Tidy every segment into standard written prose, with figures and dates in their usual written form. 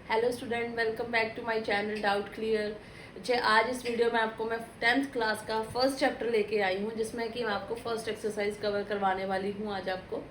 Hello student, welcome back to my channel doubt clear. अच्छा, आज इस वीडियो में आपको मैं 10th क्लास का फर्स्ट चैप्टर लेके आई हूँ, जिसमें कि मैं आपको फर्स्ट एक्सरसाइज कवर करवाने वाली हूँ। आज आपको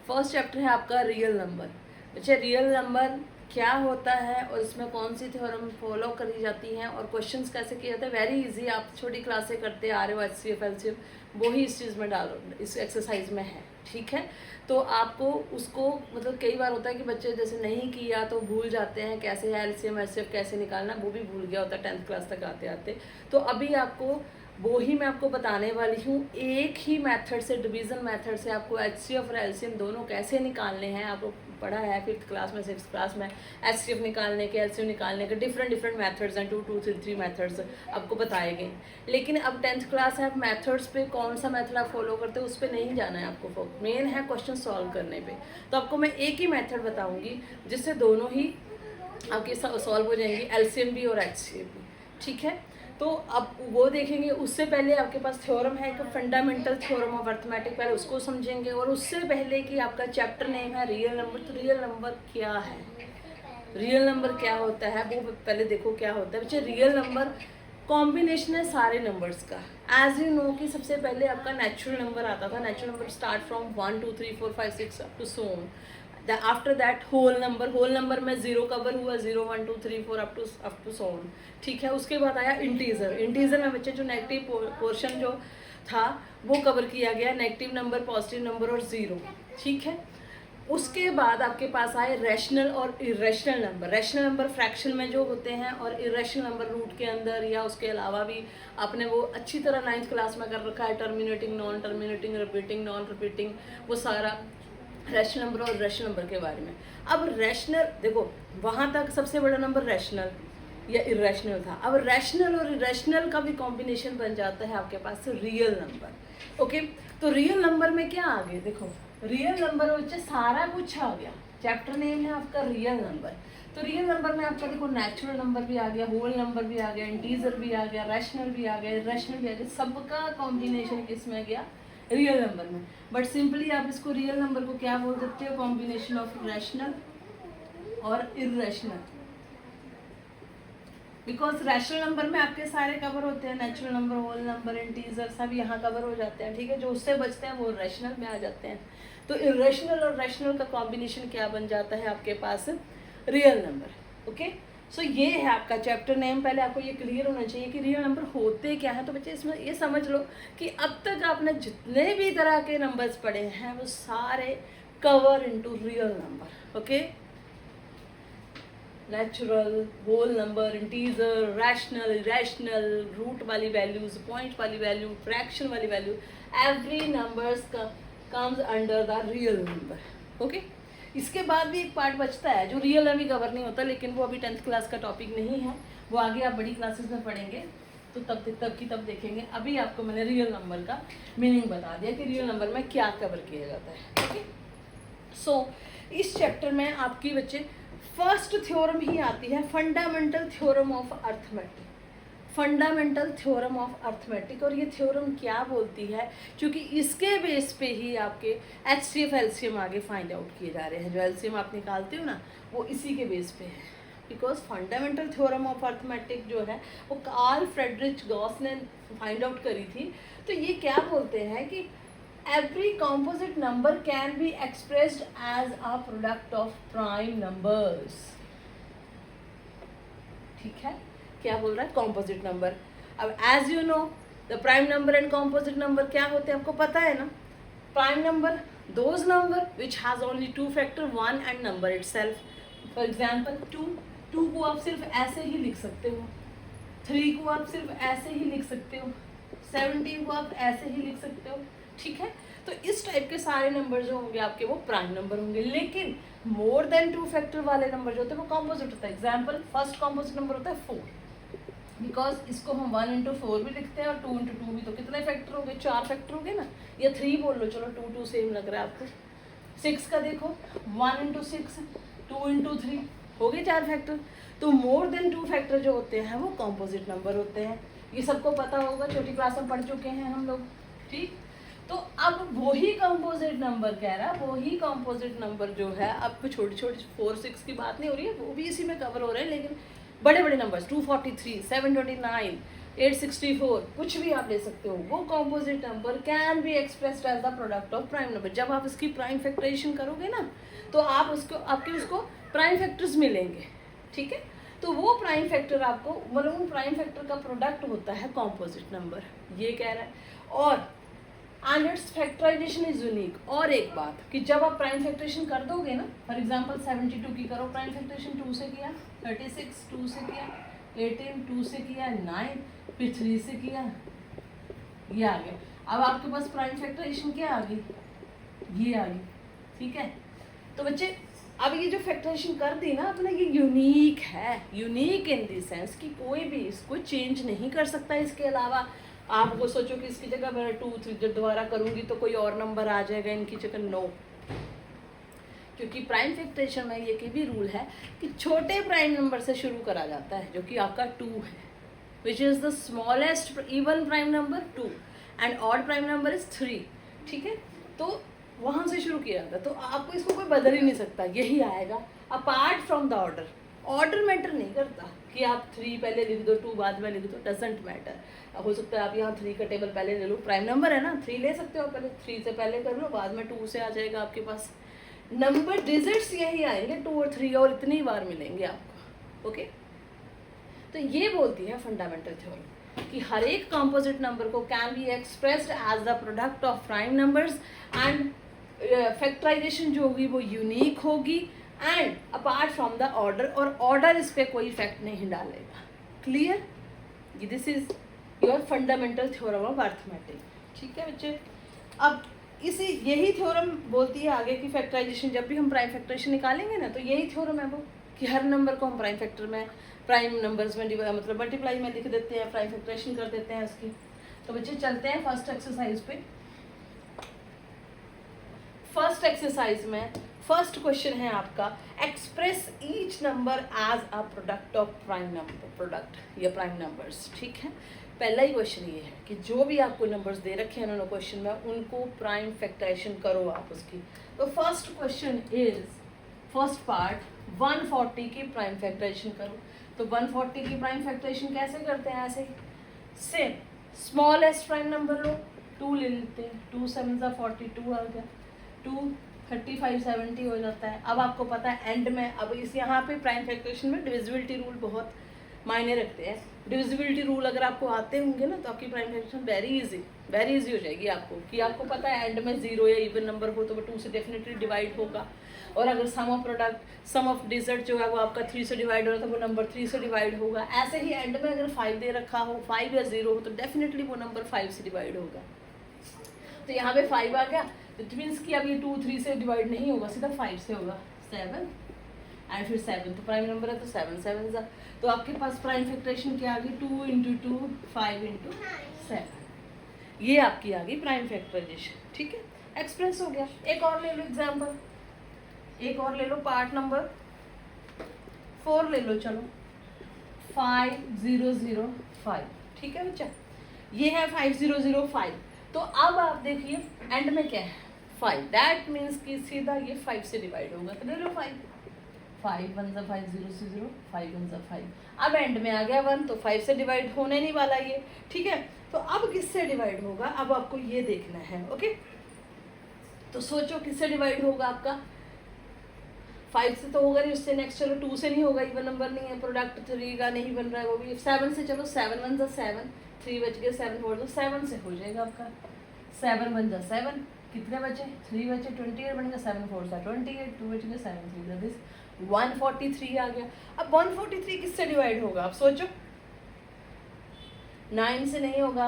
फर्स्ट चैप्टर है आपका रियल नंबर। अच्छा, रियल नंबर क्या होता है और इसमें कौन सी थ्योरम फॉलो करी जाती हैं और क्वेश्चंस कैसे किए जाते हैं, वेरी इजी। आप छोटी क्लास से करते आ रहे हो, HCF LCM वो ही इस चीज़ में डालो, इस एक्सरसाइज में है। ठीक है, तो आपको उसको मतलब कई बार होता है कि बच्चे जैसे नहीं किया तो भूल जाते हैं कैसे है LCM HCF कैसे निकालना, वो भी भूल गया होता है 10th क्लास तक आते आते। तो अभी आपको वो ही मैं आपको बताने वाली हूँ, एक ही मेथड से, डिवीज़न मेथड से आपको HCF और LCM दोनों कैसे निकालने हैं। आपको पढ़ा है 5th क्लास में, 6th क्लास में HCF निकालने के, LCM निकालने के डिफरेंट मेथड्स हैं, 2 3 मेथड्स आपको बताए गए। लेकिन अब 10th क्लास है, आप मेथड्स पे कौन सा मेथड आप फॉलो करते हो उस पर नहीं जाना है आपको, मेन है क्वेश्चन सॉल्व करने पे। तो आपको मैं एक ही मेथड बताऊंगी जिससे दोनों ही आपके सॉल्व हो जाएंगी, LCM भी और HCF भी। ठीक है, तो अब वो देखेंगे। उससे पहले आपके पास थ्योरम है एक फंडामेंटल थ्योरम ऑफ अर्थमेटिक, पहले उसको समझेंगे। और उससे पहले कि आपका चैप्टर नेम है रियल नंबर, तो रियल नंबर क्या है, रियल नंबर क्या होता है वो पहले देखो क्या होता है। बच्चे, रियल नंबर कॉम्बिनेशन है सारे नंबर्स का। एज यू नो कि सबसे पहले आपका नेचुरल नंबर आता था। Natural number start from 1 2 3 4 5 6 up to so on. After that whole number में जीरो कवर हुआ, 0 1 2 3 4 अप टू सो ऑन। ठीक है, उसके बाद आया इंटीजर में बच्चे जो नेगेटिव पोर्शन जो था वो कवर किया गया, नेगेटिव नंबर, पॉजिटिव नंबर और जीरो। ठीक है, उसके बाद आपके पास आए रैशनल और irrational number. Rational number fraction में जो होते हैं और इरेशनल नंबर रूट के अंदर या उसके अलावा भी आपने वो अच्छी तरह 9th क्लास में कर रखा है, terminating, non terminating, repeating, non repeating, वो सारा रैशनल नंबर और इरेशनल नंबर के बारे में। अब रैशनल देखो, वहाँ तक सबसे बड़ा नंबर रैशनल या इरेशनल था। अब रैशनल और इरेशनल का भी कॉम्बिनेशन बन जाता है आपके पास रियल नंबर। ओके, तो रियल नंबर में क्या आ गया, देखो रियल नंबर बच्चे सारा कुछ आ गया। चैप्टर नेम है आपका रियल नंबर। तो रियल नंबर में आपका देखो नेचुरल नंबर भी आ गया, होल नंबर भी आ गया, इंटीजर भी आ गया, रैशनल भी आ गया, इरेशनल भी आ गया, सबका कॉम्बिनेशन किस में गया, रियल नंबर में। बट सिंपली आप इसको रियल नंबर को क्या बोल सकते हो, कॉम्बिनेशन ऑफ रैशनल और इरेशनल। बिकॉज रैशनल नंबर में आपके सारे कवर होते हैं, natural number, whole number, integer सब यहाँ कवर हो जाते हैं। ठीक है, जो उससे बचते हैं वो रैशनल में आ जाते हैं। तो इरेशनल और रैशनल का कॉम्बिनेशन क्या बन जाता है आपके पास, रियल नंबर। ओके, सो ये है आपका चैप्टर नेम। पहले आपको ये क्लियर होना चाहिए कि रियल नंबर होते क्या है। तो बच्चे इसमें ये समझ लो कि अब तक आपने जितने भी तरह के नंबर्स पढ़े हैं वो सारे cover into real number. Okay, natural, whole number, integer, rational, irrational, root वाली वैल्यूज, पॉइंट वाली वैल्यू, फ्रैक्शन वाली वैल्यू, एवरी नंबर्स का comes under the real number. Okay, इसके बाद भी एक पार्ट बचता है जो रियल में भी कवर नहीं होता, लेकिन वो अभी 10th क्लास का टॉपिक नहीं है, वो आगे आप बड़ी क्लासेस में पढ़ेंगे तो तब देखेंगे। अभी आपको मैंने रियल नंबर का मीनिंग बता दिया कि रियल नंबर में क्या कवर किया जाता है। ओके, सो इस चैप्टर में आपकी बच्चे फर्स्ट थ्योरम ही आती है, fundamental theorem of arithmetic. Fundamental theorem of arithmetic, और ये थ्योरम क्या बोलती है, क्योंकि इसके बेस पे ही आपके HCF LCM आगे फाइंड आउट किए जा रहे हैं। जो LCM आप निकालते हो ना, वो इसी के बेस पे है। Because fundamental theorem of arithmetic जो है वो कार्ल फ्रेडरिच गॉस ने फाइंड आउट करी थी। तो ये क्या बोलते हैं कि every composite number can be expressed as a product of prime numbers। ठीक है, क्या बोल रहा है, कॉम्पोजिट नंबर। अब as you know the prime number and composite number क्या होते हैं आपको पता है ना। Prime number those number which has only 2 factor, 1 and number itself. For example 2 को आप सिर्फ ऐसे ही लिख सकते हो, 3 को आप सिर्फ ऐसे ही लिख सकते हो, 17 को आप ऐसे ही लिख सकते हो। ठीक है, तो इस टाइप के सारे नंबर जो होंगे आपके वो प्राइम नंबर होंगे। लेकिन मोर देन 2 फैक्टर वाले नंबर जो होते हैं वो कॉम्पोजिट होता है। एग्जाम्पल, फर्स्ट कॉम्पोजिट नंबर होता है 4, बिकॉज इसको हम 1 इंटू 4 भी लिखते हैं और 2 इंटू 2 भी। तो कितने फैक्टर हो गए, 4 फैक्टर हो गए ना, या 3 बोल लो, चलो 2 2 सेम लग रहा है आपको। 6 का देखो, 1 इंटू 6, 2 इंटू 3, हो गए 4 फैक्टर। तो मोर देन 2 फैक्टर जो होते हैं वो कॉम्पोजिट नंबर होते हैं। ये सबको पता होगा, छोटी क्लास में पढ़ चुके हैं हम लोग। ठीक, तो अब वही कंपोजिट नंबर कह रहा है, वही कंपोजिट नंबर जो है, अब छोटी छोटी 4 6 की बात नहीं हो रही है, वो भी इसी में कवर हो रहे हैं, लेकिन बड़े बड़े नंबर्स 243, 729, 864 कुछ भी आप ले सकते हो, वो composite number can be expressed as the product of prime number. जब आप इसकी प्राइम फैक्टराइजेशन करोगे ना, तो आप उसको प्राइम फैक्टर्स मिलेंगे, ठीक है। तो वो प्राइम फैक्टर आपको, मतलब उन प्राइम फैक्टर का प्रोडक्ट होता है कंपोजिट नंबर, ये कह रहा है। और and its factorization is unique. और एक बात कि जब आप प्राइम फैक्टराइजेशन कर दोगे ना, फॉर एग्जांपल 72 की करो प्राइम फैक्टराइजेशन, 2 से किया, 36 2 से किया, 18 2 से किया, 9 फिर 3 से किया, ये आ गया। अब आपके पास प्राइम फैक्टराइजेशन क्या आ गई, ये आ गई, ठीक है। तो बच्चे अब ये जो फैक्टराइजेशन कर दी ना अपने, ये यूनिक है, यूनिक इन दी सेंस कि कोई भी इसको चेंज नहीं कर सकता। इसके अलावा आप वो सोचो कि इसकी जगह मैं 2 3 जब दोबारा करूंगी तो कोई और नंबर आ जाएगा इनकी जगह, नो। क्योंकि प्राइम फैक्टराइजेशन में ये भी रूल है कि छोटे प्राइम नंबर से शुरू करा जाता है, जो कि आपका 2 है, which is the smallest even prime number 2 and odd prime number is 3, ठीक है। तो वहाँ से शुरू किया जाता है, तो आपको इसको कोई बदल ही नहीं सकता, यही आएगा। Apart from the order, order matter नहीं करता कि आप 3 पहले लिख दो 2 बाद में लिख दो, डजेंट मैटर। हो सकता है आप यहाँ 3 का टेबल पहले ले लो, प्राइम नंबर है ना, 3 ले सकते हो पहले, 3 से पहले कर लो, बाद में 2 से आ जाएगा आपके पास। नंबर डिजिट्स यही आएंगे 2 और 3, और इतनी बार मिलेंगे आपको, ओके। तो ये बोलती है फंडामेंटल थ्योरी कि हर एक कंपोजिट नंबर को can be expressed as the product of prime numbers and factorization जो होगी वो यूनिक होगी and apart from the order, और ऑर्डर इस पर कोई इफेक्ट नहीं डालेगा। Clear? This is your fundamental theorem of arithmetic, ठीक है बच्चे। अब यही थ्योरम बोलती है आगे की फैक्टराइजेशन, जब भी हम प्राइम फैक्टराइजेशन निकालेंगे ना, तो यही थ्योरम है वो कि हर नंबर को हम प्राइम फैक्टर में, प्राइम नंबर्स में मतलब मल्टीप्लाई में लिख देते हैं, प्राइम फैक्टराइजेशन कर देते हैं इसकी। तो बच्चे चलते हैं फर्स्ट एक्सरसाइज पे। फर्स्ट एक्सरसाइज में फर्स्ट क्वेश्चन है आपका, express each number as a product of prime number, product या प्राइम नंबर्स, ठीक है। पहला ही क्वेश्चन ये है कि जो भी आपको नंबर्स दे रखे हैं उन्होंने क्वेश्चन में, उनको प्राइम फैक्टराइजेशन करो आप उसकी। तो first question is, first part 140 की प्राइम फैक्टराइजेशन करो। तो 140 की प्राइम फैक्टराइजेशन कैसे करते हैं, ऐसे सेम स्मॉलेस्ट प्राइम नंबर लो, 2 ले लेते हैं, 2 7 42 आ गया, 2 35 70 हो जाता है। अब आपको पता है एंड में, अब इस यहाँ पे प्राइम फैक्टराइजेशन में डिविजिबिलिटी रूल बहुत मायने रखते हैं। डिविजिबिलिटी रूल अगर आपको आते होंगे ना, तो आपकी प्राइम फैक्टराइजेशन वेरी इजी हो जाएगी आपको, कि आपको पता है एंड में 0 या इवन नंबर हो तो वो 2 से डेफिनेटली डिवाइड होगा। और अगर sum of product, sum of digit जो है वो आपका 3 से डिवाइड हो रहा था, वो नंबर 3 से डिवाइड होगा। ऐसे ही एंड में अगर 5 दे रखा हो, 5 या 0 हो, तो डेफिनेटली वो नंबर 5 से डिवाइड होगा। तो यहाँ पे 5 आ गया, इट मीन्स कि अब ये 2 3 से डिवाइड नहीं होगा, सीधा 5 से होगा। 7 एंड फिर 7 तो प्राइम नंबर है, तो 7 7 सा, तो आपके पास प्राइम फैक्टराइजेशन क्या आ गई, 2 × 2 5 × 7, ये आपकी आ गई प्राइम फैक्टराइजेशन, ठीक है। एक्सप्रेस हो गया। एक और ले लो एग्जाम्पल, एक और ले लो, पार्ट नंबर 4 ले लो, चलो 5005, ठीक है बच्चा, ये है 5005। तो अब आप देखिए एंड में क्या है, 5, दैट मीन्स कि सीधा ये 5 से डिवाइड होगा, तो ले लो 5 5 1 5 0 से 0, 5 1 5। अब एंड में आ गया 1, तो 5 से डिवाइड होने नहीं वाला ये, ठीक है। तो अब किससे डिवाइड होगा, अब आपको ये देखना है, ओके। तो सोचो किससे डिवाइड होगा आपका, 5 से तो होगा नहीं, उससे नेक्स्ट चलो 2 से नहीं होगा, इवन नंबर नहीं है, प्रोडक्ट 3 का नहीं बन रहा है, वो भी 7 से, चलो 7 1 7, 3 बच गए, 7 4 तो 7 से हो जाएगा आपका, 7 1 7, कितने बचे, 3 बचे, 28 बन गया, 7 4 28, 2 बच गए, 7 3 दिस 143 आ गया। अब 143 किससे डिवाइड होगा, आप सोचो, 9 से नहीं होगा,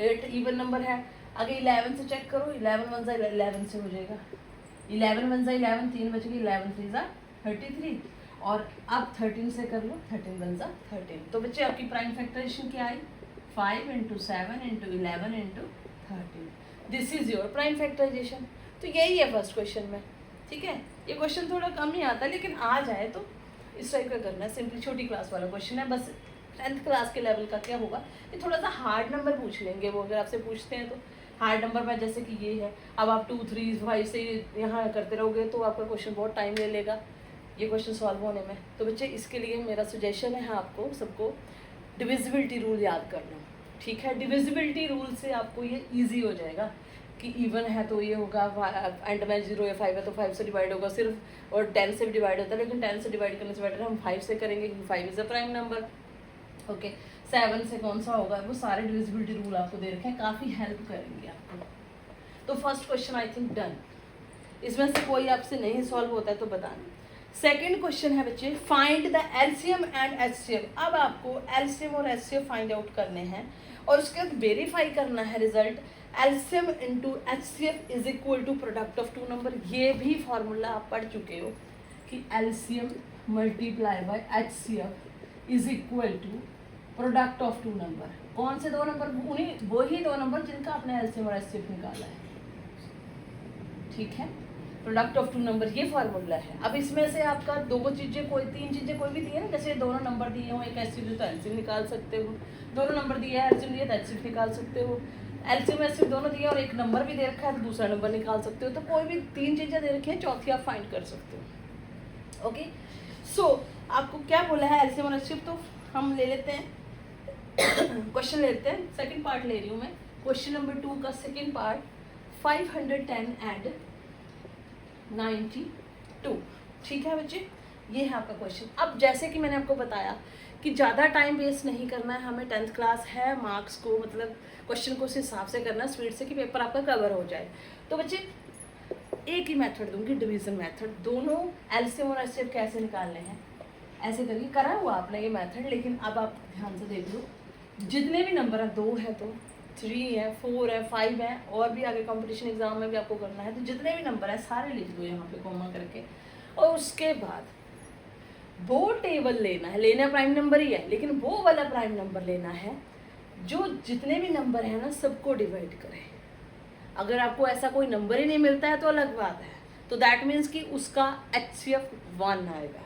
8 इवन नंबर है। अगर 11 से चेक करो, 11 1 11 से हो जाएगा, 11 1 11, 3 बच गई, 11 3 33, और अब 13 से कर लो, 13 1 13। तो बच्चे आपकी प्राइम फैक्टराइजेशन क्या आई, 5 × 7 × 11 × 13, this is your prime factorization. तो यही है फर्स्ट क्वेश्चन में, ठीक है। ये क्वेश्चन थोड़ा कम ही आता है, लेकिन आ जाए तो इस टाइप का करना है, सिंपली छोटी क्लास वाला क्वेश्चन है, बस 10th क्लास के लेवल का क्या होगा, ये थोड़ा सा हार्ड नंबर पूछ लेंगे वो, अगर आपसे पूछते हैं तो हार्ड नंबर में जैसे कि ये है, अब आप 2, 3, 5 से यहाँ करते रहोगे तो आपका क्वेश्चन बहुत टाइम ले लेगा ये क्वेश्चन सॉल्व होने में। तो बच्चे इसके लिए मेरा सजेशन है आपको सबको डिविजिबिलिटी रूल याद कर लो, ठीक है। डिविजिबिलिटी रूल से आपको ये ईजी हो जाएगा कि इवन है तो ये होगा एंड में 0 या 5 है तो 5 से डिवाइड होगा सिर्फ, और 10 से भी डिवाइड होता है, लेकिन 10 से डिवाइड करने से बेटर हम 5 से करेंगे क्योंकि 5 is a prime number. Okay, 7 से कौन सा होगा, वो सारे डिविजिबिलिटी रूल आपको दे रखे हैं, काफ़ी हेल्प करेंगे आपको। तो first question I think done, इसमें से कोई आपसे नहीं सॉल्व होता है तो बताना। सेकेंड क्वेश्चन है बच्चे, find the LCM and HCF. अब आपको एलसीएम और एचसीएफ फाइंड आउट करने हैं और उसके बाद वेरीफाई करना है result. LCM into HCF is equal to product of two number. ये भी फॉर्मूला आप पढ़ चुके हो कि LCM multiply by HCF is equal to product of two number. कौन से दो नंबर, उन्हीं वही दो नंबर जिनका आपने एलसीएम और एचसीएफ निकाला है, ठीक है। प्रोडक्ट ऑफ टू नंबर ये फार्मूला है। अब इसमें से आपका दो चीज़ें कोई तीन चीज़ें कोई भी दी है ना, जैसे दोनों नंबर दिए हो, एक एचसीएफ तो एलसीएम निकाल सकते हो, दोनों नंबर दिए है एलसीएम दिए तो एचसीएफ निकाल सकते हो, एलसीएम एचसीएफ दोनों दिए और एक नंबर भी दे रखा है तो दूसरा नंबर निकाल सकते हो। तो कोई भी तीन चीज़ें दे रखी हैं, चौथी आप फाइंड कर सकते हो। ओके, सो आपको क्या बोला है एलसीएम और एचसीएफ, तो हम ले लेते हैं क्वेश्चन ले लेते हैं। सेकंड पार्ट ले रही हूँ मैं, क्वेश्चन नंबर 2 का सेकंड पार्ट, 510 एंड 92, ठीक है बच्चे, ये है आपका क्वेश्चन। अब जैसे कि मैंने आपको बताया कि ज़्यादा टाइम वेस्ट नहीं करना है हमें, 10th क्लास है, मार्क्स को मतलब क्वेश्चन को उस हिसाब से करना है, स्पीड से कि पेपर आपका कवर हो जाए। तो बच्चे एक ही मेथड दूंगी, डिवीजन मेथड। दोनों एलसीएम और एचसीएफ कैसे निकालने हैं ऐसे करिए, करा हुआ आपने ये मेथड, लेकिन अब आप ध्यान से देख लो। जितने भी नंबर हैं, 2 है तो 3 है, 4 है, 5 है, और भी आगे कंपटीशन एग्जाम में भी आपको करना है, तो जितने भी नंबर है सारे लिख दो यहाँ पे कॉमा करके। और उसके बाद वो टेबल लेना है, लेना प्राइम नंबर ही है, लेकिन वो वाला प्राइम नंबर लेना है जो जितने भी नंबर है ना सबको डिवाइड करे। अगर आपको ऐसा कोई नंबर ही नहीं मिलता है तो अलग बात है, तो दैट मीन्स कि उसका एचसीएफ 1 आएगा।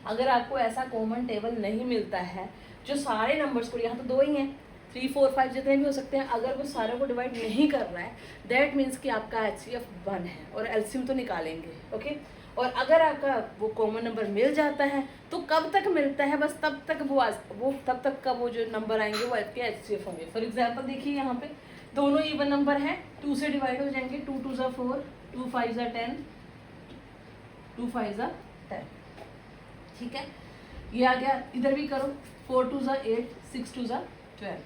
अगर आपको ऐसा कॉमन टेबल नहीं मिलता है जो सारे नंबर्स को, यहाँ तो 2 ही हैं, 3, 4, 5 जितने भी हो सकते हैं, अगर वो सारे को डिवाइड नहीं कर रहा है दैट मीन्स कि आपका एचसीएफ 1 है और एलसीएम तो निकालेंगे। ओके, और अगर आपका वो कॉमन नंबर मिल जाता है तो कब तक मिलता है, बस तब तक वो तब तक का वो जो नंबर आएंगे वो आपके एचसीएफ होंगे। फॉर एग्जाम्पल देखिए यहाँ पे दोनों इवन नंबर हैं, 2 से डिवाइड हो जाएंगे, 2 2 ज़ा 4, 2 5 ज़ा 10, 2 5 ज़ा 10, ठीक है। ये आ गया, इधर भी करो, 4 2 ज़ा 8, 6 2 ज़ा 12,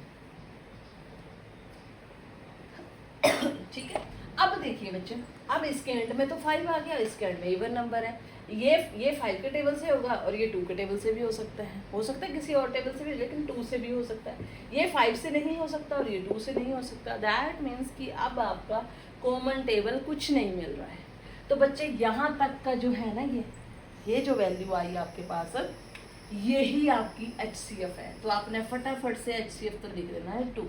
ठीक है। अब देखिए बच्चे, अब इसके एंड में तो 5 आ गया, इसके एंड में इवन नंबर है, ये 5 के टेबल से होगा और ये 2 के टेबल से भी हो सकता है किसी और टेबल से भी, लेकिन 2 से भी हो सकता है। ये 5 से नहीं हो सकता और ये 2 से नहीं हो सकता। दैट मीन्स कि अब आपका कॉमन टेबल कुछ नहीं मिल रहा है। तो बच्चे यहाँ तक का जो है ना, ये जो वैल्यू आई आपके पास, यही आपकी एचसीएफ है। तो आपने फटाफट से एचसीएफ तो लिख देना है 2,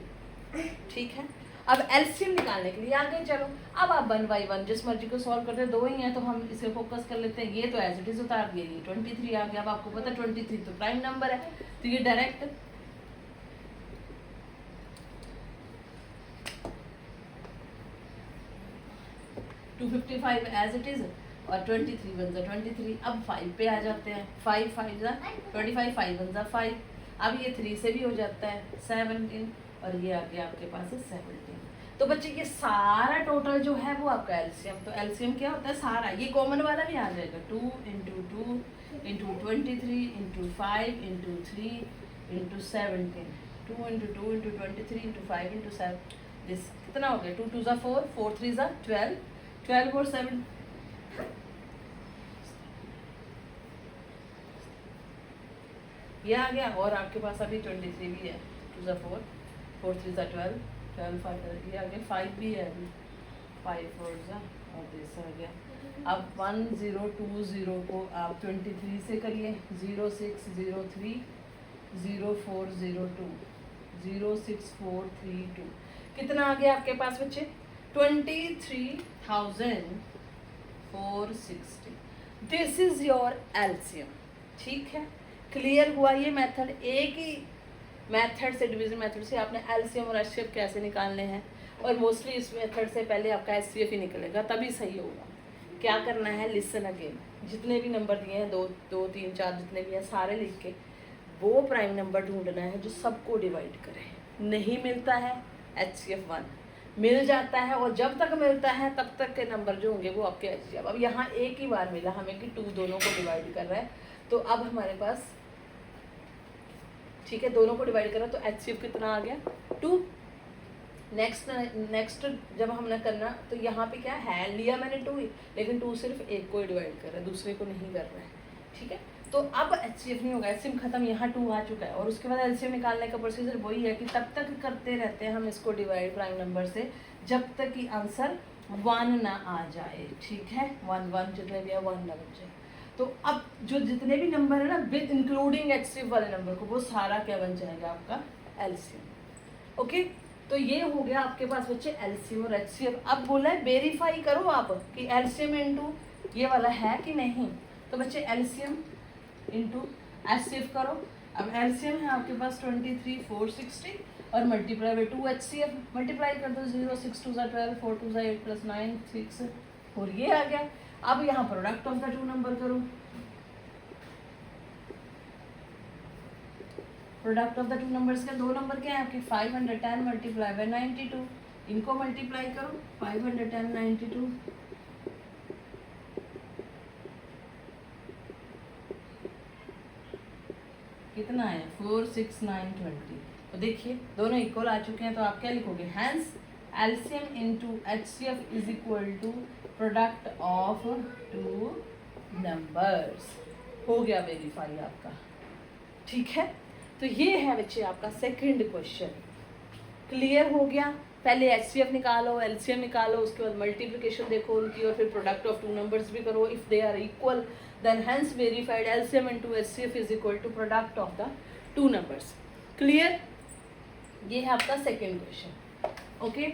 ठीक है। अब एलसीएम निकालने के लिए आगे चलो, अब आप 1 बाई 1 जिस मर्जी को सॉल्व करते हैं, 2 ही हैं तो हम इसे फोकस कर लेते हैं। ये तो एज इट इज उतार दिए, ये 23 आ गया। अब आपको पता है 23 तो प्राइम नंबर है, तो ये डायरेक्ट 255 एज इट इज, और 23 1 ज़ा 23। अब 5 पे आ जाते हैं, 5 5 ज़ा 25, 5 1 ज़ा 5। अब ये 3 से भी हो जाता है 17, और ये आ गया आपके पास है 17। तो बच्चे ये सारा टोटल जो है वो आपका एलसीएम, तो एलसीएम क्या होता है सारा, ये कॉमन वाला भी आ जाएगा, 2 × 2 × 23 × 5 × 3 × 17, 2 × 2 × 23 × 5 × 7, दिस कितना हो गया, 2 2 ज़ा 4, 4 3 ज़ा 12, 12 और 7, ये आ गया। और आपके पास अभी 23 भी है, 2 ज़ा 4, 4 3 ज़ा 12, 12 5 ये आ गया, 5 भी है अभी, 5 4 ज़ा, और दिस आ गया। अब 1 0 2 0 को आप 23 से करिए, 0 6 0 3 0 4 0 2 0 6 4 3 2, कितना आ गया आपके पास बच्चे, 23,460। दिस इज योर एलसीएम, ठीक है। क्लियर हुआ ये मेथड, एक ही मेथड से, डिवीजन मेथड से आपने एलसीएम और एचसीएफ कैसे निकालने हैं। और मोस्टली इस मेथड से पहले आपका HCF ही निकलेगा, तभी सही होगा। क्या करना है, लिसन अगेन, जितने भी नंबर दिए हैं 2 2 3 4 जितने भी हैं सारे लिख के वो प्राइम नंबर ढूंढना है जो सबको डिवाइड करे। नहीं मिलता है HCF 1, मिल जाता है और जब तक मिलता है तब तक के नंबर जो होंगे वो आपके HCF। अब यहाँ एक ही बार मिला हमें कि 2 दोनों को डिवाइड कर रहा है, तो अब हमारे पास ठीक है दोनों को डिवाइड करा तो HCF कितना आ गया 2। नेक्स्ट जब हमने करना तो यहाँ पे क्या है, लिया मैंने 2 ही, लेकिन 2 सिर्फ एक को ही डिवाइड कर रहा है, दूसरे को नहीं कर रहा है। ठीक है, तो अब HCF नहीं होगा, HCF खत्म, यहाँ 2 आ चुका है और उसके बाद LCM निकालने का प्रोसीजर वही है कि तब तक करते रहते हैं हम इसको डिवाइड प्राइम नंबर से जब तक कि आंसर 1 ना आ जाए। ठीक है, 1 1 जितने भी है 1 ना बन जाए। तो अब जो जितने भी नंबर है ना विद इंक्लूडिंग HCF वाले नंबर को, वो सारा क्या बन जाएगा आपका LCM। ओके, तो ये हो गया आपके पास बच्चे LCM और HCF। अब बोला है वेरीफाई करो आप कि LCM इंटू ये वाला है कि नहीं, तो बच्चे LCM इंटू HCF करो। अब LCM है आपके पास 23 460 और मल्टीप्लाई बाई 2 HCF, मल्टीप्लाई कर दो 0 6 2 12 4 2 8 प्लस 9 6 और ये आ गया। अब यहाँ प्रोडक्ट ऑफ द 2 नंबर करो, प्रोडक्ट ऑफ द 2 नंबर्स का 2 नंबर क्या है आपके 510 मल्टीप्लाई बाई 92, इनको मल्टीप्लाई करो 510 92 कितना है 4 6 9 20। तो देखिए दोनों इक्वल आ चुके हैं, तो आप क्या लिखोगे, hence LCM into HCF is equal to product of 2 numbers. हो गया वेरीफाई आपका। ठीक है, तो ये है बच्चे आपका सेकंड क्वेश्चन। क्लियर हो गया, पहले HCF निकालो, LCM निकालो, उसके बाद मल्टीप्लिकेशन देखो उनकी और फिर प्रोडक्ट ऑफ 2 नंबर्स भी करो। If they are equal then hence verified LCM into HCF is equal to product of the 2 numbers. Clear, ये है आपका सेकेंड क्वेश्चन। ओके,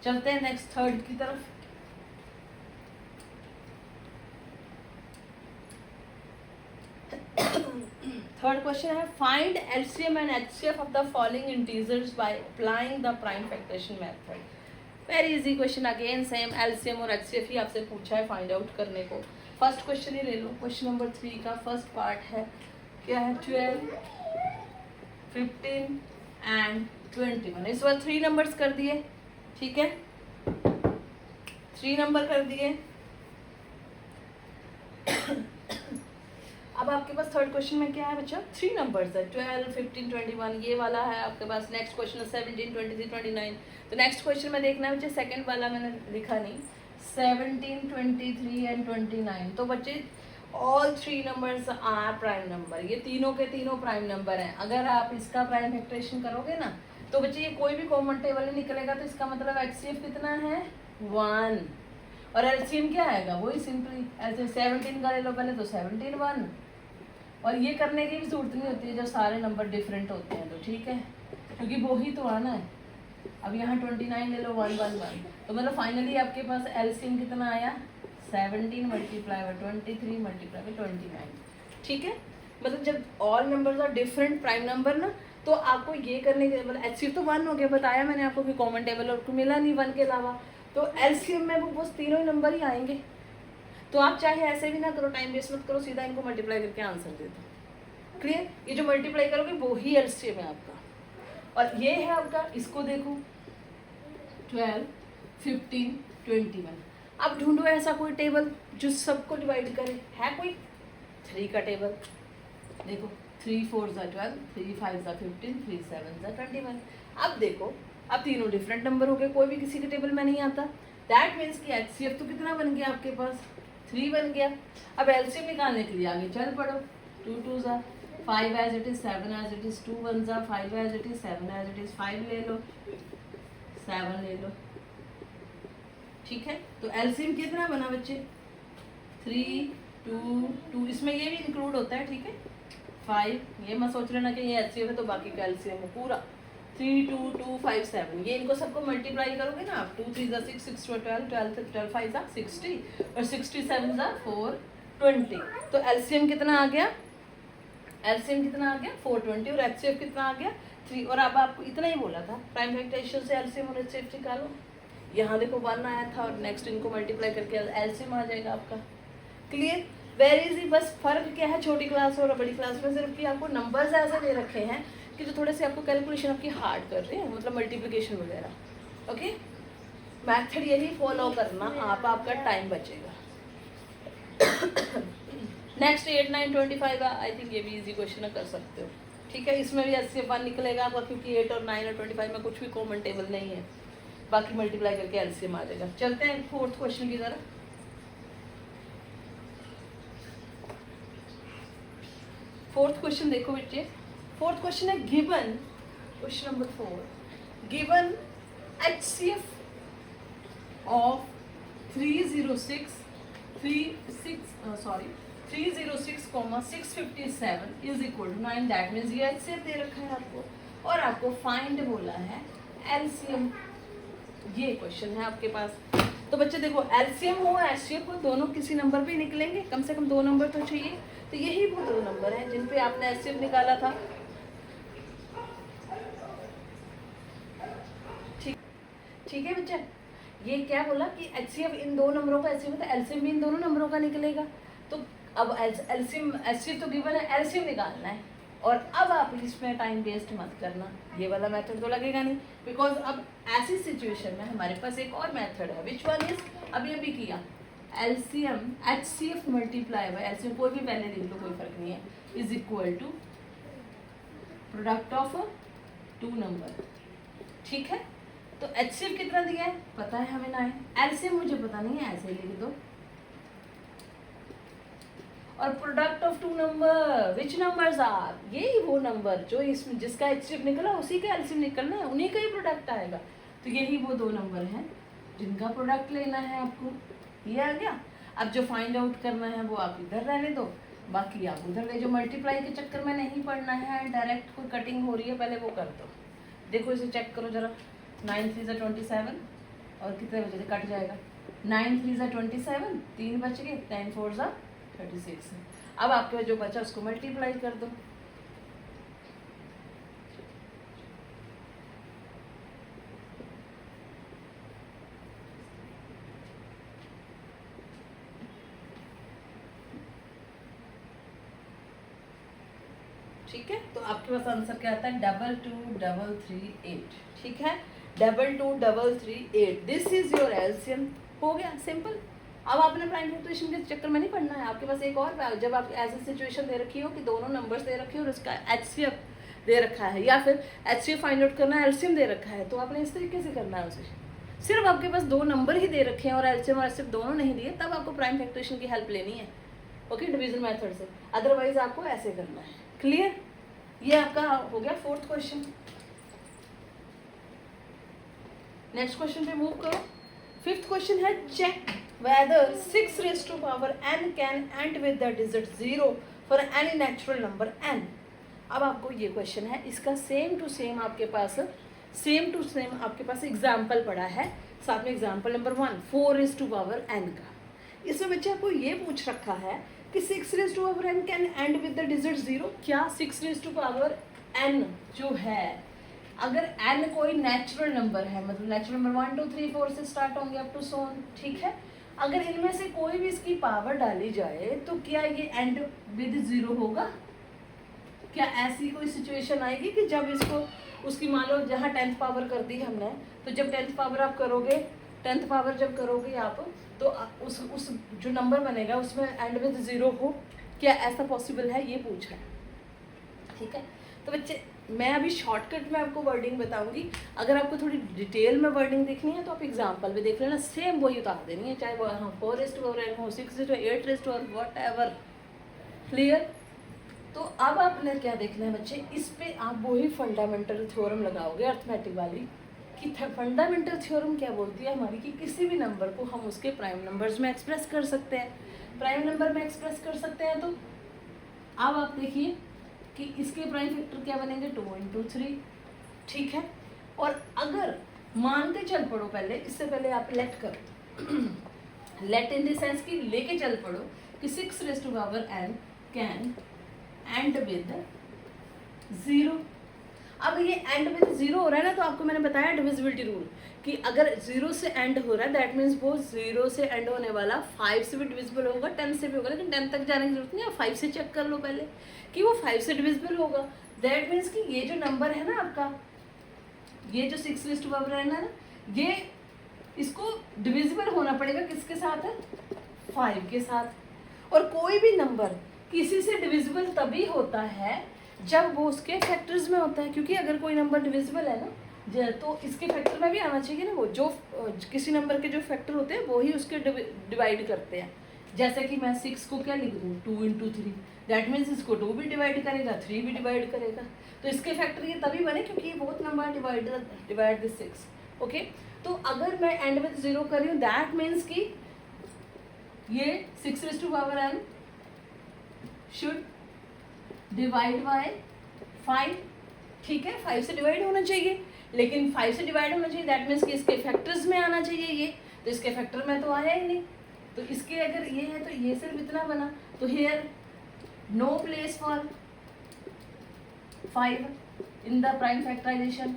चलते हैं नेक्स्ट थर्ड की तरफ। थर्ड क्वेश्चन है find LCM and HCF of the following integers by applying the prime factorisation method. Very easy question, again same LCM और HCF ही आपसे पूछा है फाइंड आउट करने को। फर्स्ट क्वेश्चन ही ले लो, क्वेश्चन नंबर 3 का फर्स्ट पार्ट है, क्या है 12 15 एंड 21। इस बार 3 नंबर्स कर दिए। ठीक है, 3 नंबर कर दिए। अब आपके पास थर्ड क्वेश्चन में क्या है बच्चा, 3 नंबर्स है 12 15 21, ये वाला है आपके पास। नेक्स्ट क्वेश्चन है 17 23 29। तो नेक्स्ट क्वेश्चन में देखना है बच्चे, सेकंड वाला मैंने लिखा नहीं, 17 23 एंड 29। तो बच्चे all 3 numbers are prime number, ये तीनों के तीनों प्राइम नंबर हैं। अगर आप इसका प्राइम फैक्टरेशन करोगे ना तो बच्चे ये कोई भी कॉमन टेबल नहीं निकलेगा, तो इसका मतलब HCF कितना है 1 और LCM क्या आएगा, वही सिंपली ऐसे 17 का ले लो पहले, तो 17 1। और ये करने की भी जरूरत नहीं होती है जब सारे नंबर डिफरेंट होते हैं, तो ठीक है, क्योंकि वो ही तो आना है। अब यहाँ 29 ले लो 1 1 1, तो मतलब फाइनली आपके पास LCM कितना आया 17 मल्टीप्लाई बाई 23 मल्टीप्लाई बाई 29। ठीक है, मतलब जब all numbers are different prime number ना, तो आपको ये करने के मतलब HCF तो 1 हो गया, बताया मैंने आपको कि कॉमन टेबल और को मिला नहीं 1 के अलावा, तो LCM में वो तीनों ही नंबर ही आएंगे। तो आप चाहे ऐसे भी ना करो, टाइम वेस्ट मत करो, सीधा इनको मल्टीप्लाई करके आंसर दे दो। क्लियर, ये जो मल्टीप्लाई करोगे वो ही LCM है आपका। और ये है आपका, इसको देखो 12 15 21। अब ढूंढो ऐसा कोई टेबल जो सबको डिवाइड करे, है कोई 3 का टेबल, देखो 3 4 12, 3 5 15, 3 7 21। अब देखो, अब तीनों डिफरेंट नंबर हो गए, कोई भी किसी के टेबल में नहीं आता। दैट मीन्स कि HCF तो कितना बन गया आपके पास 3 बन गया। अब LCM निकालने के लिए आगे चल पड़ो, 2 2 5 as it is, 7 as it is, 2 1 5 as it is, 7 as it is, 5 ले लो 7 ले लो। ठीक है, तो LCM कितना बना बच्चे 3 2 2, इसमें ये भी इंक्लूड होता है। ठीक है, 5, ये मत सोच लेना कि ये HCF है तो बाकी का LCM है पूरा। 3 2 2 5 7, ये इनको सबको मल्टीप्लाई करोगे ना आप, 2 3 6 6 12 12 12 5 60 और 67 4 20। तो LCM कितना आ गया एलसीएम कितना आ गया 420 और एचसीएफ कितना आ गया 3। और अब आपको इतना ही बोला था प्राइम फैक्टराइजेशन से एलसीएम और एचसीएफ निकालो। यहाँ देखो 1 आया था और नेक्स्ट इनको मल्टीप्लाई करके एलसीएम आ जाएगा आपका। Clear, very easy. बस फर्क क्या है छोटी क्लास और बड़ी क्लास में, सिर्फ कि आपको नंबर्स ऐसे दे रखे हैं कि जो थोड़े से आपको कैलकुलेशन आपकी हार्ड कर रहे हैं, मतलब मल्टीप्लिकेशन वगैरह। ओके, मैथड यही फॉलो करना, आपका टाइम बचेगा। नेक्स्ट 8, 9, 25 आई थिंक ये भी इजी क्वेश्चन कर सकते हो। ठीक है, इसमें भी एलसीएम निकलेगा आपका, क्योंकि 8 और 9 और 25 में कुछ भी कॉमन टेबल नहीं है, बाकी मल्टीप्लाई करके एलसीएम आ जाएगा। चलते हैं 4th क्वेश्चन की तरफ। 4th क्वेश्चन देखो बच्चे। 4th क्वेश्चन है given, question number 4, given HCF of 306,657 is equal to 9। That means ये HCF दे रखा है आपको और आपको फाइंड बोला है LCM। ये क्वेश्चन है आपके पास। तो बच्चे देखो, LCM हो HCF हो, दोनों किसी नंबर पे निकलेंगे, कम से कम 2 नंबर तो चाहिए। तो यही वो 2 नंबर हैं जिन पे आपने HCF निकाला था। ठीक है बच्चे, ये क्या बोला कि HCF इन 2 नंबरों का HCF तो LCM भी इन दोनों नंबरों का निकलेगा। तो अब LCM HCF तो गिवन है, LCM निकालना है। और अब आप इसमें टाइम वेस्ट मत करना, ये वाला मेथड तो लगेगा नहीं, बिकॉज अब ऐसी सिचुएशन में हमारे पास एक और मेथड है, विच वन इज, अब ये भी किया LCM HCF multiply by LCM, कोई भी पहले लिख लो कोई फर्क नहीं है, is equal to product of 2 number. ठीक है, तो HCF कितना दिया है पता है हमें 9, LCM मुझे पता नहीं है, ऐसे ही लिख दो। और product of 2 number, which numbers are, यही वो नंबर जो इसमें जिसका HCF निकला उसी का LCM निकलना है, उन्हीं का ही प्रोडक्ट आएगा। तो यही वो 2 नंबर हैं जिनका प्रोडक्ट लेना है आपको। ये आ गया। अब जो फाइंड आउट करना है वो आप इधर रहने दो, बाकी आप उधर ले जो। मल्टीप्लाई के चक्कर में नहीं पड़ना है, डायरेक्ट कोई कटिंग हो रही है पहले वो कर दो। देखो इसे चेक करो जरा, 9 3 ज़ा 27 और कितने बचे थे, कट जाएगा। 9 3 ज़ा 27, 3 बच गए, 10 4 ज़ा 36 है। अब आपके पास जो बचा उसको मल्टीप्लाई कर दो। ठीक है, तो आपके पास आंसर क्या आता है 222338। ठीक है, 222338, दिस इज योर एलसीएम। हो गया सिंपल। अब आपने प्राइम फैक्टराइजेशन के चक्कर में नहीं पढ़ना है। आपके पास एक और, जब आप ऐसी सिचुएशन दे रखी हो कि दोनों नंबर्स दे रखे हो और उसका HCF दे रखा है, या फिर HCF फाइंड आउट करना है, LCM दे रखा है, तो आपने इस तरीके से करना है उसे। सिर्फ आपके पास 2 नंबर ही दे रखे हैं और LCM और HCF दोनों नहीं दिए, तब आपको प्राइम फैक्टराइजेशन की हेल्प लेनी है, ओके, डिवीजन मेथड से। अदरवाइज आपको ऐसे करना है। क्लियर, ये आपका हो गया 4th क्वेश्चन। नेक्स्ट क्वेश्चन पे मूव करो। 5th क्वेश्चन है check whether 6 raised to power n can end with the digit 0 for any natural number n। अब आपको ये क्वेश्चन है, इसका सेम टू सेम आपके पास एग्जाम्पल पड़ा है, साथ में example number 1 4 raised to power n का। इसमें बच्चे आपको ये पूछ रखा है कि 6 raised to power n can end with the digit 0। क्या 6 raised to power n जो है, अगर n कोई नेचुरल नंबर है, मतलब नेचुरल नंबर 1 2 3 4 से स्टार्ट होंगे अप टू सो ऑन, ठीक है, अगर इनमें से कोई भी इसकी पावर डाली जाए तो क्या ये एंड विद 0 होगा? क्या ऐसी कोई सिचुएशन आएगी कि जब इसको उसकी मान लो जहाँ 10th पावर कर दी हमने, तो जब 10th पावर आप करोगे, 10th पावर जब करोगे आप, तो उस जो नंबर बनेगा उसमें एंड विद 0 हो, क्या ऐसा पॉसिबल है? ये पूछा है। ठीक है, तो बच्चे मैं अभी शॉर्टकट में आपको वर्डिंग बताऊंगी, अगर आपको थोड़ी डिटेल में वर्डिंग देखनी है तो आप एग्जांपल में देख लेना, सेम वही उतार देनी है, चाहे वो 4 raised to power n हो, 6 raised to 8 raised to what ever. Clear? तो अब आपने क्या देखना है बच्चे, इस पे आप वही फंडामेंटल थ्योरम लगाओगे अर्थमेटिक वाली, कि फंडामेंटल थ्योरम क्या बोलती है हमारी, कि किसी भी नंबर को हम उसके प्राइम नंबर्स में एक्सप्रेस कर सकते हैं, प्राइम नंबर में एक्सप्रेस कर सकते हैं। तो अब आप देखिए कि इसके प्राइम फैक्टर क्या बनेंगे, 2 into 3। ठीक है, और अगर मानते चल पड़ो, पहले इससे पहले आप लेट करो लेट इन द सेंस कि लेके चल पड़ो कि 6 raised to power n can and with 0। अब ये एंड विद 0 हो रहा है ना, तो आपको मैंने बताया डिविजिबिलिटी रूल कि अगर 0 से एंड हो रहा है दैट मीन्स वो 0 से एंड होने वाला 5 से भी डिविजिबल होगा, 10 से भी होगा, लेकिन 10 तक जाने की जरूरत नहीं है, 5 से चेक कर लो पहले कि वो 5 से डिविजिबल होगा। दैट मीन्स कि ये जो नंबर है ना आपका, ये जो 6 है ना, ये इसको डिविजिबल होना पड़ेगा किसके साथ है, 5 के साथ। और कोई भी नंबर किसी से डिविजिबल तभी होता है जब वो उसके फैक्टर्स में होता है, क्योंकि अगर कोई नंबर डिविजिबल है ना तो इसके फैक्टर में भी आना चाहिए ना, वो जो किसी नंबर के जो फैक्टर होते हैं वो ही उसके डिवाइड करते हैं। जैसे कि मैं 6 को क्या लिख दूँ, 2 × 3, दैट मीन्स इसको 2 भी डिवाइड करेगा, 3 भी डिवाइड करेगा, तो इसके फैक्टर ये तभी बने क्योंकि both number divide this 6। Okay, तो अगर मैं एंड विद 0 कर रही हूँ दैट मीन्स कि ये 6n शुड डिवाइड बाय 5। ठीक है, 5 से डिवाइड होना चाहिए, लेकिन 5 से डिवाइड होना चाहिए दैट मीन्स कि इसके फैक्टर्स में आना चाहिए ये, तो इसके फैक्टर में तो आया ही नहीं, तो इसके अगर ये है तो ये सिर्फ इतना बना, तो here no place for 5 in the prime factorization.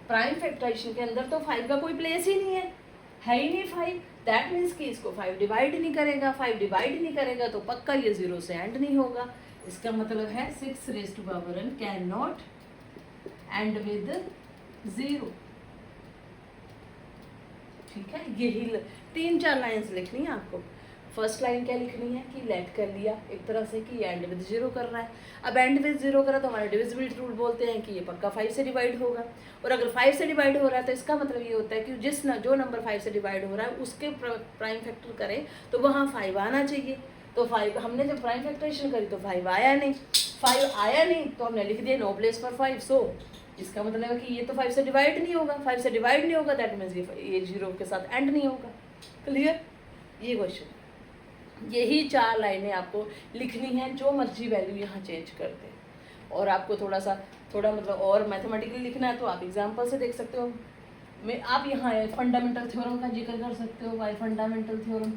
Prime factorization के अंदर तो 5 का कोई प्लेस ही नहीं है ही नहीं 5, दैट मीन्स कि इसको 5 डिवाइड नहीं करेगा, 5 डिवाइड नहीं करेगा तो पक्का ये 0 से एंड नहीं होगा। इसका मतलब है 6n can not and with 0। ठीक है, यही 3-4 लाइन्स लिखनी है आपको। फर्स्ट लाइन क्या लिखनी है कि लेट कर लिया एक तरह से कि एंड विद 0 कर रहा है। अब एंड विद 0 करा तो हमारे डिविजिबिलिटी रूल बोलते हैं कि ये पक्का 5 से डिवाइड होगा, और अगर 5 से डिवाइड हो रहा है तो इसका मतलब ये होता है कि जो नंबर 5 से डिवाइड हो रहा है उसके प्राइम फैक्टर करें तो वहाँ 5 आना चाहिए। तो 5 हमने जब प्राइम फैक्टराइजेशन करी तो 5 आया नहीं, 5 आया नहीं तो हमने लिख दिया नो प्लेस फॉर 5। सो इसका मतलब है कि ये तो 5 से डिवाइड नहीं होगा, 5 से डिवाइड नहीं होगा दैट मीन्स ये 0 के साथ एंड नहीं होगा। क्लियर, ये क्वेश्चन, यही 4 लाइनें आपको लिखनी है, जो मर्जी वैल्यू यहाँ चेंज कर दे। और आपको थोड़ा मतलब और मैथमेटिकली लिखना है तो आप एग्जाम्पल से देख सकते हो। आप यहाँ फंडामेंटल थ्योरम का जिक्र कर सकते हो, बाय फंडामेंटल थ्योरम।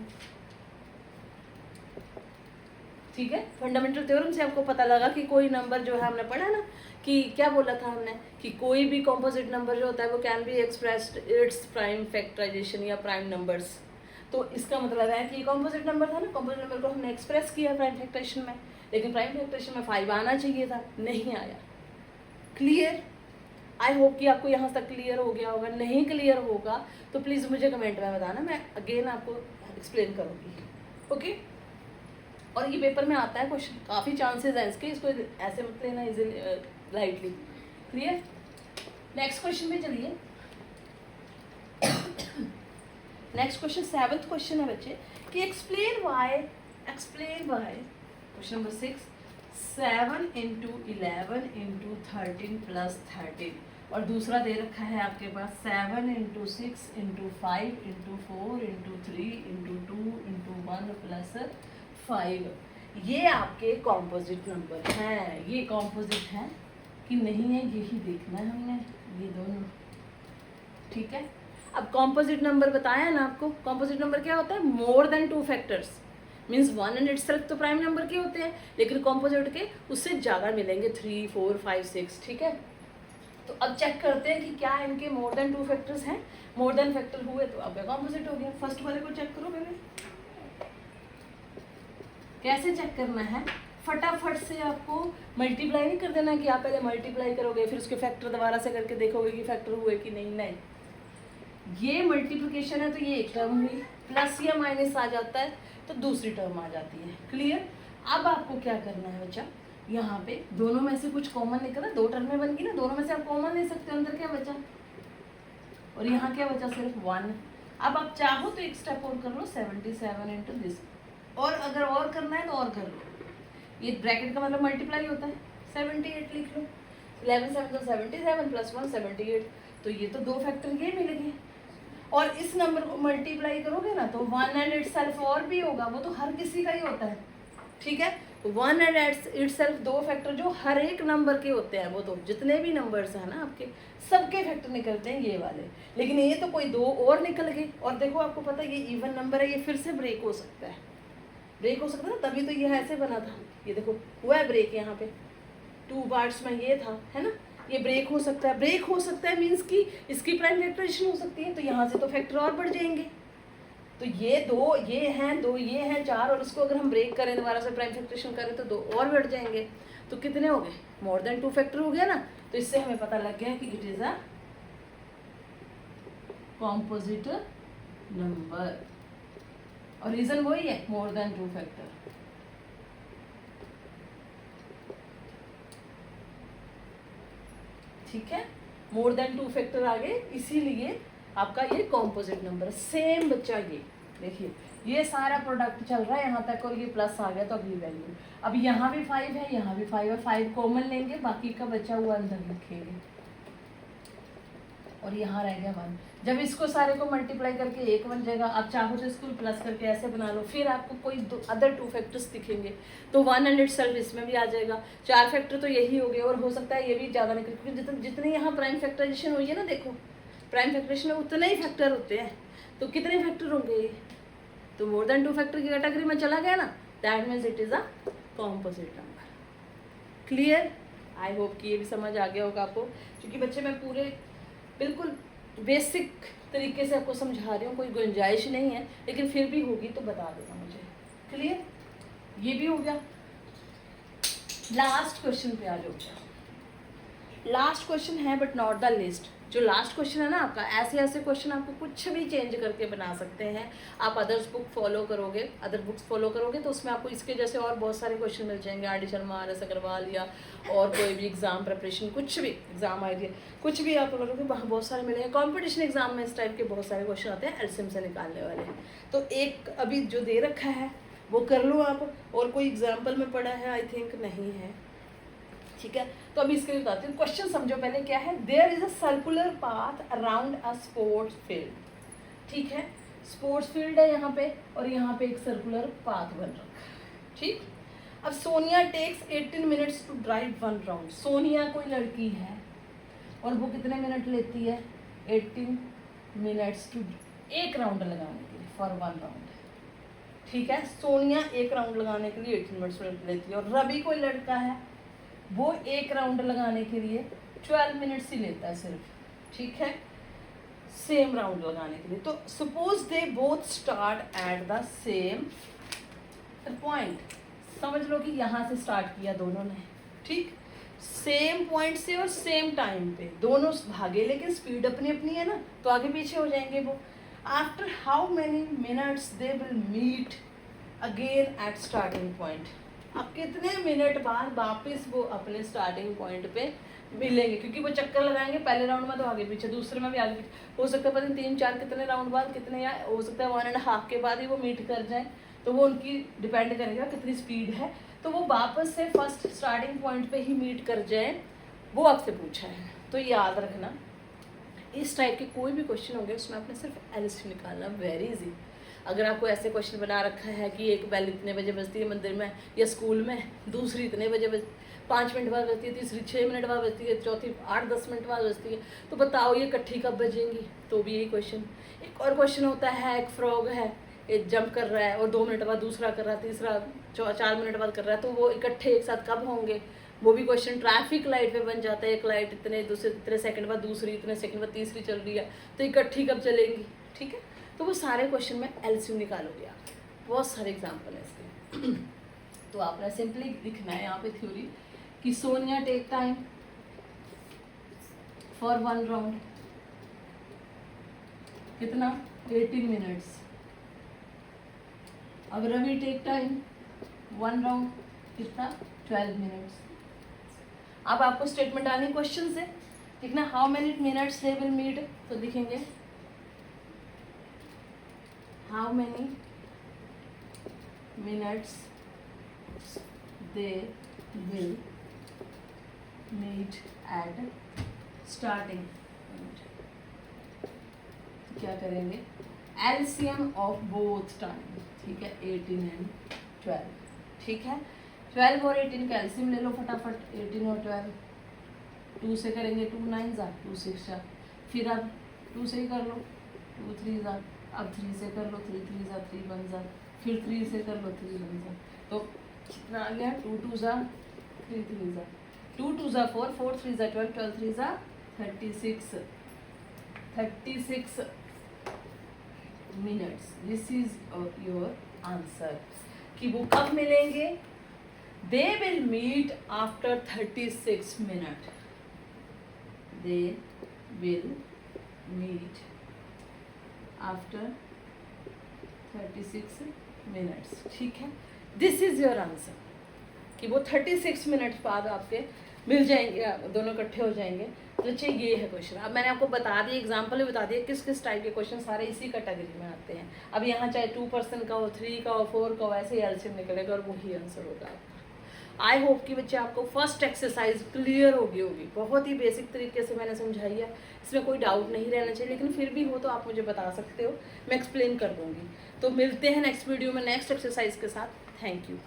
ठीक है, फंडामेंटल थ्योरम से आपको पता लगा कि कोई नंबर जो है, हमने पढ़ा ना कि क्या बोला था हमने कि कोई भी कॉम्पोजिट नंबर जो होता है वो can be expressed its prime factorization या प्राइम नंबर्स। तो इसका मतलब है कि कॉम्पोजिट नंबर था ना, कॉम्पोजिट नंबर को हमने एक्सप्रेस किया प्राइम फैक्टराइजेशन में, लेकिन प्राइम फैक्टराइजेशन में 5 आना चाहिए था, नहीं आया। क्लियर, आई होप कि आपको यहाँ तक क्लियर हो गया होगा। नहीं क्लियर होगा तो प्लीज़ मुझे कमेंट में बताना, मैं अगेन आपको एक्सप्लेन करूँगी। ओके, और ये पेपर में आता है क्वेश्चन, काफ़ी चांसेस हैं इसके, इसको ऐसे मत लेना easily lightly. Clear, next question पे चलिए। नेक्स्ट क्वेश्चन 7th क्वेश्चन है बच्चे कि एक्सप्लेन वाई क्वेश्चन नंबर 6 7 × 11 × 13 + 13, और दूसरा दे रखा है आपके पास 7 × 6 × 5 × 4 × 3 × 2 × 1 + 5। ये आपके कॉम्पोजिट नंबर हैं, ये कॉम्पोजिट हैं कि नहीं है यही देखना है हमने, ये दोनों। ठीक है, अब कॉम्पोजिट नंबर बताया ना आपको, कॉम्पोजिट नंबर क्या होता है, more than 2 factors, means 1 and itself तो प्राइम नंबर के होते हैं, लेकिन कॉम्पोजिट के उससे ज़्यादा मिलेंगे 3, 4, 5, 6। ठीक है, तो अब चेक करते हैं कि क्या इनके मोर देन 2 फैक्टर्स हैं। मोर देन फैक्टर हुए तो आपका कॉम्पोजिट हो गया। फर्स्ट वाले को चेक करो पहले, कैसे चेक करना है, फटाफट से आपको मल्टीप्लाई नहीं कर देना कि आप पहले मल्टीप्लाई करोगे फिर उसके फैक्टर दोबारा से करके देखोगे कि फैक्टर हुए कि नहीं। ये मल्टीप्लिकेशन है तो ये एक टर्म हुई, प्लस या माइनस आ जाता है तो दूसरी टर्म आ जाती है। क्लियर, अब आपको क्या करना है बच्चा, यहाँ पे दोनों में से कुछ कॉमन निकला, 2 टर्में बन गई ना, दोनों में से आप कॉमन ले सकते हो, अंदर क्या बचा और यहाँ क्या बचा, सिर्फ 1। अब आप चाहो तो एक स्टेप और कर लो, 77 × दिस, और अगर और करना है तो और कर लो, ये ब्रैकेट का मतलब मल्टीप्लाई होता है, 78 लिख लो, 11 7 तो 77 + 1 78, तो ये तो 2 फैक्टर ये मिल गए। और इस नंबर को मल्टीप्लाई करोगे ना तो 1 एंड इटसेल्फ और भी होगा, वो तो हर किसी का ही होता है। ठीक है, 1 एंड इटसेल्फ 2 फैक्टर जो हर एक नंबर के होते हैं, वो तो जितने भी नंबर्स हैं ना आपके सबके फैक्टर निकलते हैं ये वाले, लेकिन ये तो कोई 2 और निकल गए। और देखो आपको पता है ये इवन नंबर है, ये फिर से ब्रेक हो सकता है, ब्रेक हो सकता है ना, तभी तो ये ऐसे बना था। ये देखो हुआ है ब्रेक यहाँ पे, 2 पार्ट्स में ये था, है ना। ये ब्रेक हो सकता है, ब्रेक हो सकता है मीन्स कि इसकी प्राइम फैक्टराइजेशन हो सकती है, तो यहाँ से तो फैक्टर और बढ़ जाएंगे। तो ये 2 ये हैं, 2 ये हैं, 4, और इसको अगर हम ब्रेक करें दोबारा से प्राइम फैक्टराइजेशन करें तो 2 और बढ़ जाएंगे। तो कितने हो गए, मोर देन 2 फैक्टर हो गया ना। तो इससे हमें पता लग गया कि it is a composite number, और रीजन वही है, मोर देन 2 फैक्टर। ठीक है, मोर देन 2 फैक्टर आ गए, इसीलिए आपका ये कॉम्पोजिट नंबर है। सेम बच्चा, ये देखिए ये सारा प्रोडक्ट चल रहा है यहाँ तक, और ये प्लस आ गया तो अगली वैल्यू। अब यहाँ भी 5 है, यहाँ भी 5 है, 5 कॉमन लेंगे, बाकी का बचा हुआ अंदर लिखेंगे, और यहाँ रह गया 1। जब इसको सारे को मल्टीप्लाई करके 1 बन जाएगा। आप चाहो तो इसको प्लस करके ऐसे बना लो, फिर आपको कोई अदर 2 फैक्टर्स दिखेंगे तो 1 एंड इटसेल्फ इसमें भी आ जाएगा। 4 फैक्टर तो यही हो गए, और हो सकता है ये भी ज़्यादा निकले, क्योंकि जितनी यहाँ प्राइम फैक्टराइजेशन हुई है ना, देखो प्राइम फैक्टराइजेशन में उतने ही फैक्टर होते हैं, तो कितने फैक्टर होंगे, तो मोर देन 2 फैक्टर की कैटेगरी में चला गया ना, that means it is a composite number. Clear, I hope कि ये भी समझ आ गया होगा आपको, क्योंकि बच्चे मैं पूरे बिल्कुल बेसिक तरीके से आपको समझा रही हूँ, कोई गुंजाइश नहीं है, लेकिन फिर भी होगी तो बता देना मुझे। क्लियर, ये भी हो गया। लास्ट क्वेश्चन पे आ जाओ। लास्ट क्वेश्चन है बट नॉट द लिस्ट। जो लास्ट क्वेश्चन है ना आपका, ऐसे ऐसे क्वेश्चन आपको कुछ भी चेंज करके बना सकते हैं। आप अदर्स बुक फॉलो करोगे, अदर बुक्स फॉलो करोगे तो उसमें आपको इसके जैसे और बहुत सारे क्वेश्चन मिल जाएंगे, R D Sharma, R S Agarwal, या और कोई भी एग्जाम प्रिपरेशन, कुछ भी एग्जाम आइडिया, कुछ भी आप करोगे वहाँ बहुत सारे मिलेंगे। कॉम्पिटिशन एग्जाम में इस टाइप के बहुत सारे क्वेश्चन आते हैं एलसीएम से निकालने वाले। तो एक अभी जो दे रखा है वो कर लो आप, और कोई एग्जाम्पल में पढ़ा है आई थिंक नहीं है, ठीक है। तो अभी इसके लिए बताती हूँ, क्वेश्चन समझो पहले क्या है। There is a circular path around a sports field, ठीक है, स्पोर्ट्स फील्ड है यहाँ पे, और यहाँ पे एक सर्कुलर पाथ बन रखा है, ठीक। अब Sonia takes 18 minutes to drive 1 round. Sonia कोई लड़की है और वो कितने मिनट लेती है, 18 मिनट्स टू एक राउंड लगाने के लिए, फॉर 1 राउंड, ठीक है। सोनिया एक राउंड लगाने के लिए 18 मिनट्स लेती है, और रवि कोई लड़का है, वो एक राउंड लगाने के लिए 12 मिनट्स ही लेता है सिर्फ, ठीक है, सेम राउंड लगाने के लिए। तो suppose they both start at the same point, समझ लो कि यहाँ से स्टार्ट किया दोनों ने, ठीक, सेम पॉइंट से और सेम टाइम पे दोनों भागे, लेकिन स्पीड अपनी अपनी है ना, तो आगे पीछे हो जाएंगे वो। After how many minutes they will meet again at starting point. अब कितने मिनट बाद वापस वो अपने स्टार्टिंग पॉइंट पे मिलेंगे, क्योंकि वो चक्कर लगाएंगे पहले राउंड में तो आगे पीछे, दूसरे में भी आगे पीछे, हो सकता है पता नहीं 3-4 कितने राउंड बाद, कितने, या हो सकता है 1.5 के बाद ही वो मीट कर जाए, तो वो उनकी डिपेंड करेगा कितनी स्पीड है। तो वो वापस से फर्स्ट स्टार्टिंग पॉइंट पे ही मीट कर जाए, वो आपसे पूछा है। तो याद रखना, इस टाइप के कोई भी क्वेश्चन होंगे उसमें आपने सिर्फ एलसीएम निकालना, वेरी इजी। अगर आपको ऐसे क्वेश्चन बना रखा है कि एक बेल इतने बजे बजती है मंदिर में या स्कूल में, दूसरी इतने बजे 5 मिनट बाद बजती है, तीसरी 6 मिनट बाद बजती है, चौथी 8-10 मिनट बाद बजती है, तो बताओ ये इकट्ठी कब बजेंगी, तो भी यही क्वेश्चन। एक और क्वेश्चन होता है, एक फ्रॉग है, एक जंप कर रहा है और 2 मिनट बाद दूसरा कर रहा है, तीसरा 4 मिनट बाद कर रहा है, तो वो इकट्ठे एक साथ कब होंगे, वो भी क्वेश्चन। ट्रैफिक लाइट पे बन जाता है, एक लाइट इतने सेकंड बाद दूसरी, इतने सेकंड बाद तीसरी चल रही है, तो इकट्ठी कब चलेंगी, ठीक है। तो वो सारे क्वेश्चन में एलसीएम निकालोगे आप, बहुत सारे एग्जाम्पल है इसके। तो आपने सिंपली लिखना है यहाँ पे थ्योरी कि Sonia take time for 1 round कितना, 18 मिनट्स। अब रवि टेक टाइम 1 राउंड कितना, 12 मिनट्स। अब आपको स्टेटमेंट डालनी क्वेश्चन से, लिखना how many minutes they will meet, तो लिखेंगे how many minutes they will meet at starting point। क्या करेंगे, LCM of both time, ठीक है, 18 and 12, ठीक है। 12 और 18 का LCM ले लो फटाफट, 18 और 12, 2 से करेंगे 2 9 जा, 2 6 जा, फिर अब 2 से ही कर लो, 2 3 जा, अब 3 से कर लो, 3 3 जा, 3 1 जा, फिर 3 से कर लो, 3 1 सा, तो कितना आ गया, 2 2 ज़ा 3 3 ज़ा 2 2 ज़ा 4 4 3 ज़ा 12 12 3 ज़ा 36 minutes. This is your answer. कि वो कब मिलेंगे? They will meet after 36 minute. They will meet after 36 minutes. ठीक है, दिस इज योर आंसर। कि वो 36 मिनट बाद आपके मिल जाएंगे, दोनों इकट्ठे हो जाएंगे। तो अच्छा, ये है क्वेश्चन। अब मैंने आपको बता दिया, एग्जाम्पल भी बता दिया किस किस टाइप के क्वेश्चन सारे इसी कैटेगरी में आते हैं। अब यहाँ चाहे 2% का हो, 3 का हो, 4 का हो, ऐसे ही एलसीएम निकलेगा और वही आंसर होगा आपका। आई होप कि बच्चे आपको फर्स्ट एक्सरसाइज क्लियर होगी बहुत ही बेसिक तरीके से मैंने समझाई है, इसमें कोई डाउट नहीं रहना चाहिए। लेकिन फिर भी हो तो आप मुझे बता सकते हो, मैं एक्सप्लेन कर दूँगी। तो मिलते हैं नेक्स्ट वीडियो में नेक्स्ट एक्सरसाइज के साथ। Thank you.